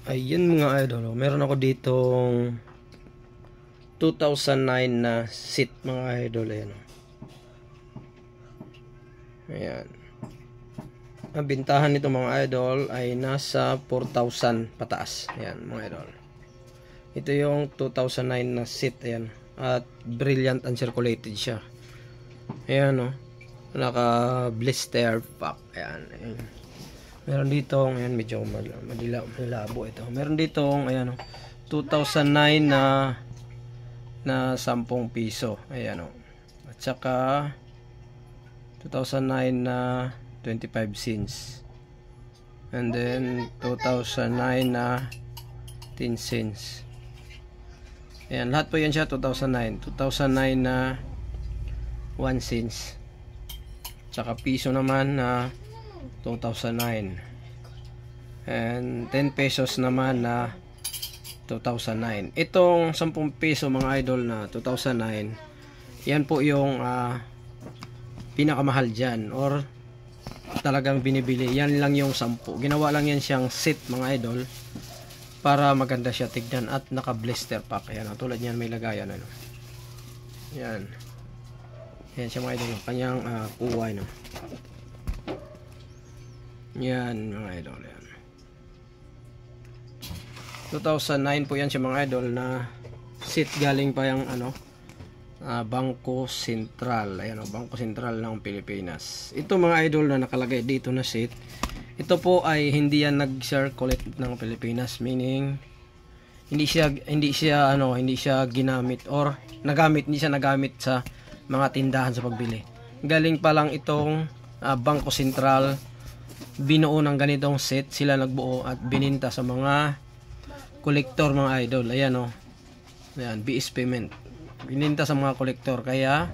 Ayun mga idol, meron ako ditong 2009 na seat mga idol. Ayan. Ang bintahan nito mga idol ay nasa 4,000 pataas. Ayan mga idol. Ito yung 2009 na seat. Ayan. At brilliant uncirculated siya. Ayan o. Naka blister pack. Ayan. Ayan. Meron dito, ayan, medyo malabo ito. Meron dito, ayan, 2009 na 10 piso. Ayan, at saka 2009 na 25 cents. And then 2009 na 10 cents. Ayan, lahat po yan siya 2009. 2009 na 1 cents. Saka piso naman na 2009, and 10 pesos naman na 2009. Itong 10 peso mga idol na 2009, yan po yung pinakamahal dyan, or talagang binibili. Yan lang yung 10. Ginawa lang yan siyang set mga idol para maganda siya tignan, at naka blister pack. Ayan, tulad yan, may lagayan ano. Yan siya mga idol, yung kanyang kuway no. Yan mga idol, yan 2009 po yan siya mga idol na seat, galing pa yung Bangko Sentral. Ayan, Bangko Sentral ng Pilipinas. Ito mga idol na nakalagay dito na seat, ito po ay hindi yan nag-circulate ng Pilipinas, meaning hindi siya ginamit or nagamit, hindi siya nagamit sa mga tindahan sa pagbili. Galing pa lang itong Bangko Sentral, binuo ng ganitong set, sila nagbuo at bininta sa mga kolektor mga idol. Ayan ayan, BS Payment, bininta sa mga kolektor, kaya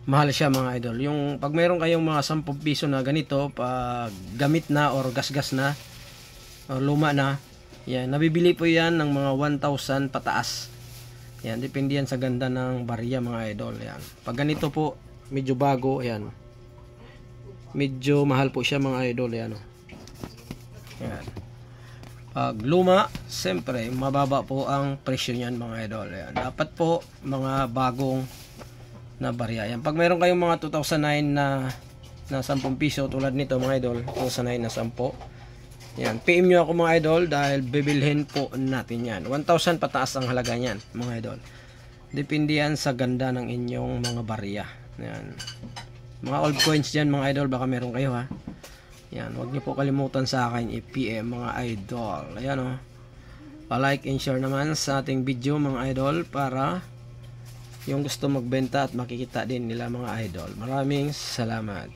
mahal siya mga idol. Yung pag mayroon kayong mga 10 piso na ganito, pag gamit na or gasgas na or luma na, yan, nabibili po yan ng mga 1,000 pataas. Yan, depende yan sa ganda ng barya mga idol. Yan, pag ganito po medyo bago, ayan, medyo mahal po siya mga idol. Yan, yan. Pag luma, siyempre mababa po ang presyo niyan mga idol. Yan, dapat po mga bagong na barya. Yan, pag mayroon kayong mga 2009 na 10 piso tulad nito mga idol, 2009 na 10, yan, PM nyo ako mga idol, dahil bibilhin po natin yan. 1,000 pataas ang halaga niyan mga idol. Depende yan sa ganda ng inyong mga barya. Yan, mga old coins dyan mga idol, baka meron kayo ha. Yan, huwag niyo po kalimutan sa akin i-PM mga idol. Ayan pa-like and share naman sa ating video mga idol, para yung gusto magbenta at makikita din nila mga idol. Maraming salamat.